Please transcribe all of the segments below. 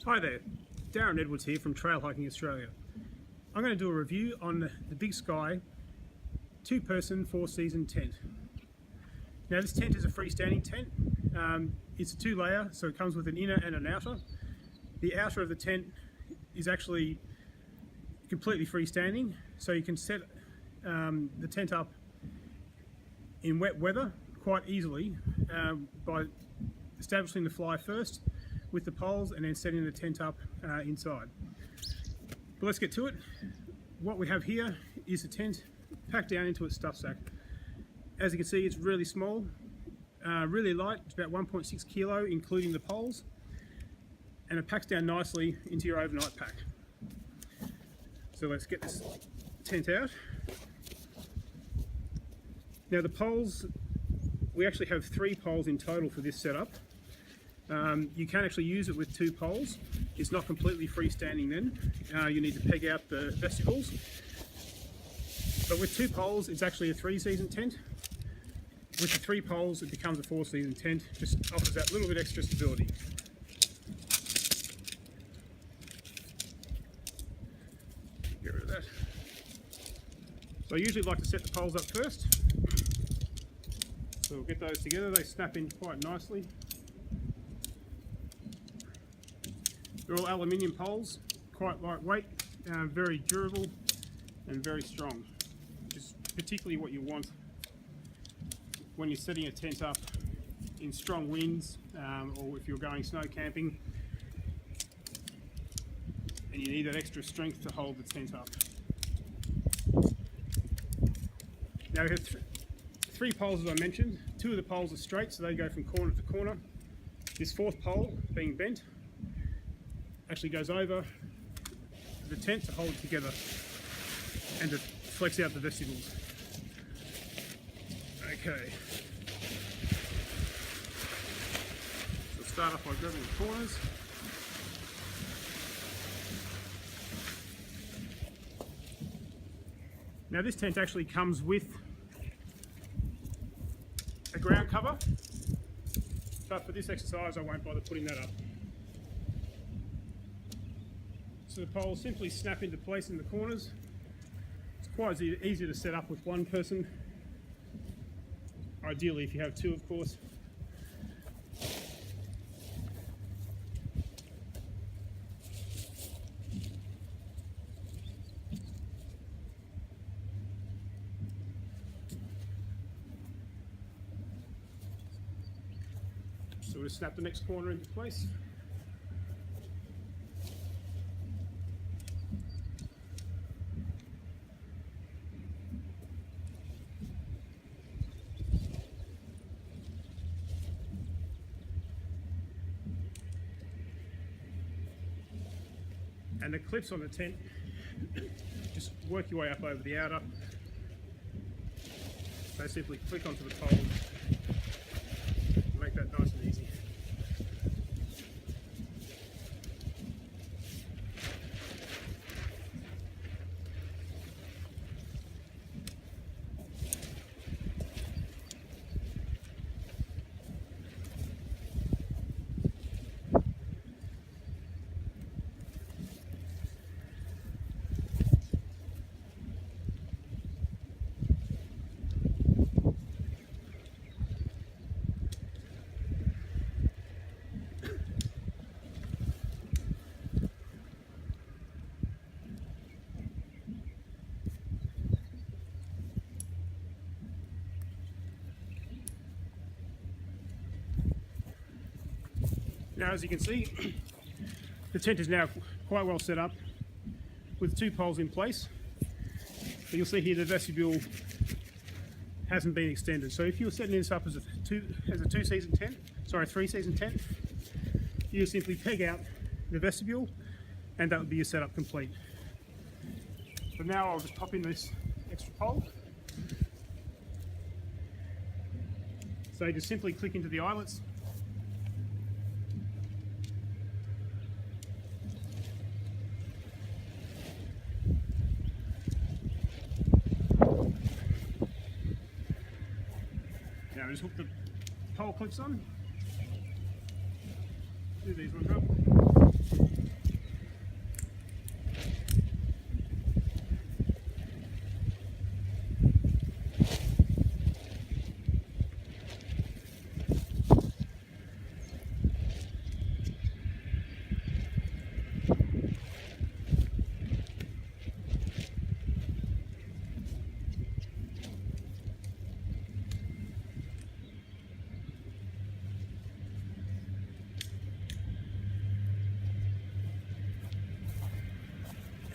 Hi there, Darren Edwards here from Trail Hiking Australia. I'm going to do a review on the Big Sky 2-person 4-season tent. Now this tent is a freestanding tent. It's a 2-layer, so it comes with an inner and an outer. The outer of the tent is actually completely freestanding, so you can set the tent up in wet weather quite easily by establishing the fly first with the poles and then setting the tent up inside. But let's get to it. What we have here is the tent packed down into its stuff sack. As you can see, it's really small, really light. It's about 1.6 kilo including the poles, and it packs down nicely into your overnight pack. So let's get this tent out. Now the poles, we actually have 3 poles in total for this setup. You can actually use it with 2 poles. It's not completely freestanding then. You need to peg out the vestibules. But with 2 poles, it's actually a 3-season tent. With the 3 poles, it becomes a 4-season tent. Just offers that little bit extra stability. Get rid of that. So I usually like to set the poles up first. So we'll get those together. They snap in quite nicely. They're all aluminium poles, quite lightweight, very durable and very strong. Which is particularly what you want when you're setting a tent up in strong winds, or if you're going snow camping and you need that extra strength to hold the tent up. Now we have 3 poles, as I mentioned. 2 of the poles are straight, so they go from corner to corner. This 4th pole, being bent, actually goes over the tent to hold it together and to flex out the vestibules. Okay. So we'll start off by grabbing the corners. Now this tent actually comes with a ground cover, but for this exercise I won't bother putting that up. So the poles simply snap into place in the corners. It's quite easy to set up with 1 person, ideally if you have 2, of course. So we'll snap the next corner into place. And the clips on the tent, just work your way up over the outer. So simply click onto the pole, make that nice and easy. Now, as you can see, the tent is now quite well set up with 2 poles in place. But you'll see here the vestibule hasn't been extended. So if you were setting this up as a 3-season tent, you simply peg out the vestibule and that would be your setup complete. So now I'll just pop in this extra pole. So you just simply click into the eyelets. Now just hook the pole clips on. Do these ones up.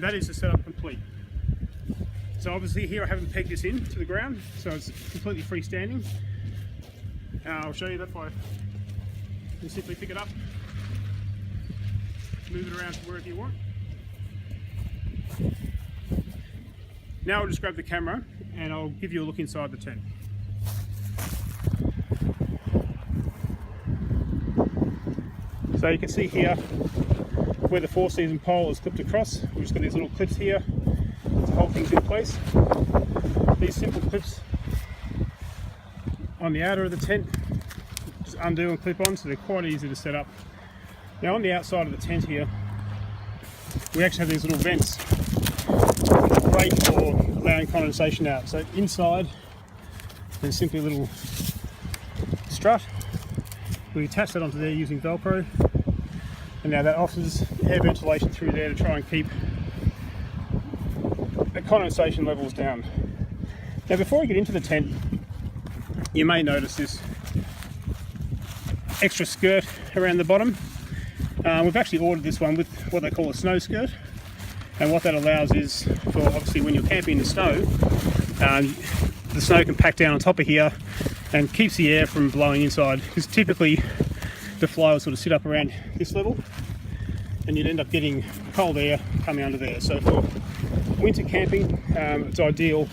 and that is the setup complete. So obviously here I haven't pegged this in to the ground, so it's completely freestanding. I'll show you that by you simply pick it up, move it around to wherever you want. Now I'll just grab the camera and I'll give you a look inside the tent. So you can see here where the 4-season pole is clipped across. We've just got these little clips here to hold things in place. These simple clips on the outer of the tent just undo and clip on, so they're quite easy to set up. Now on the outside of the tent here, we actually have these little vents, great for allowing condensation out. So inside there's simply a little strut. We attach that onto there using Velcro, and now that offers air ventilation through there to try and keep the condensation levels down. Now before we get into the tent, you may notice this extra skirt around the bottom. We've actually ordered this one with what they call a snow skirt, and what that allows is for obviously when you're camping in the snow can pack down on top of here and keeps the air from blowing inside, because typically the fly will sort of sit up around this level and you'd end up getting cold air coming under there. So for winter camping, it's ideal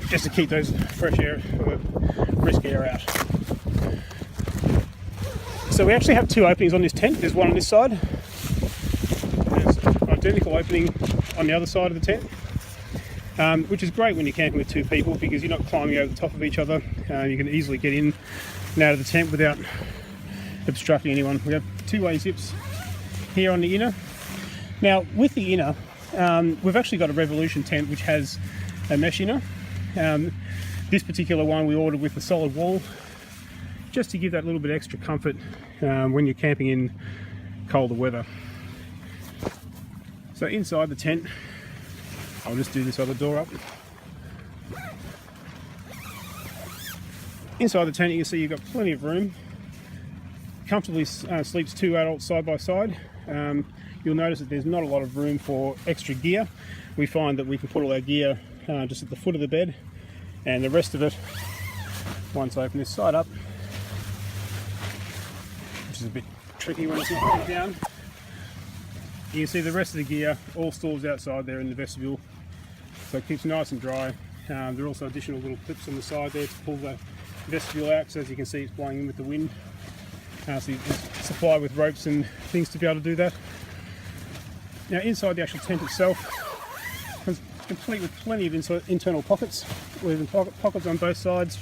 just to keep those fresh air, brisk air out. So we actually have 2 openings on this tent. There's one on this side, there's an identical opening on the other side of the tent, which is great when you're camping with 2 people, because you're not climbing over the top of each other. You can easily get in and out of the tent without obstructing anyone. We have 2-way zips here on the inner. Now with the inner, we've actually got a Revolution tent which has a mesh inner. This particular one we ordered with a solid wall, just to give that little bit extra comfort when you're camping in colder weather. So inside the tent, I'll just do this other door up. Inside the tent you can see you've got plenty of room. Comfortably sleeps 2 adults side by side. You'll notice that there's not a lot of room for extra gear. We find that we can put all our gear just at the foot of the bed, and the rest of it, once I open this side up, which is a bit tricky when it's not put down, you can see the rest of the gear all stores outside there in the vestibule, so it keeps nice and dry. There are also additional little clips on the side there to pull the vestibule out, so as you can see it's blowing in with the wind. So you're supplied with ropes and things to be able to do that. Now inside the actual tent itself, it's complete with plenty of internal pockets, with pockets on both sides,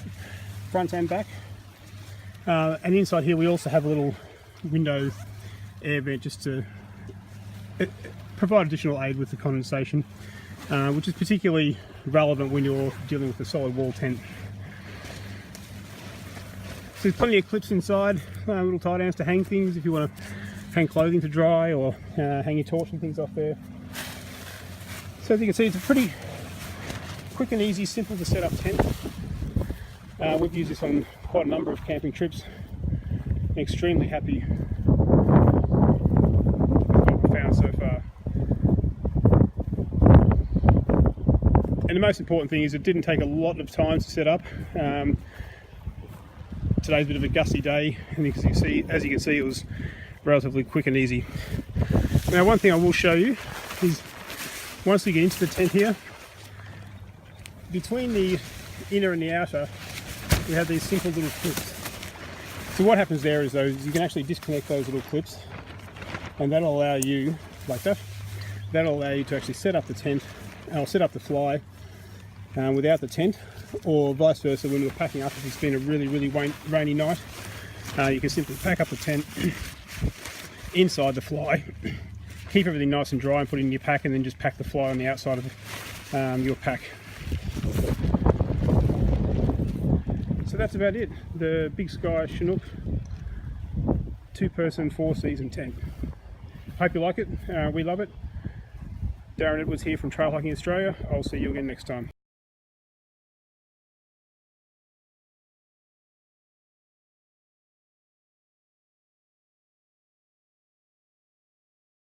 front and back. And inside here we also have a little window air vent just to provide additional aid with the condensation, which is particularly relevant when you're dealing with a solid wall tent. So there's plenty of clips inside, little tie downs to hang things if you want to hang clothing to dry, or hang your torch and things off there. So as you can see, it's a pretty quick and easy, simple to set up tent. We've used this on quite a number of camping trips. I'm extremely happy with what we've found so far. And the most important thing is it didn't take a lot of time to set up. Today's a bit of a gusty day, and as you can see, it was relatively quick and easy. Now, one thing I will show you is once we get into the tent here, between the inner and the outer, we have these simple little clips. So what happens there is you can actually disconnect those little clips, and that'll allow you, like that, that'll allow you to actually set up the tent, or set up the fly without the tent, or vice versa. When we're packing up, if it's been a really rainy night, you can simply pack up the tent inside the fly, keep everything nice and dry and put it in your pack, and then just pack the fly on the outside of your pack. So that's about it. The Big Sky Chinook 2-person 4-season tent. Hope you like it. We love it. Darren Edwards here from Trail Hiking Australia. I'll see you again next time.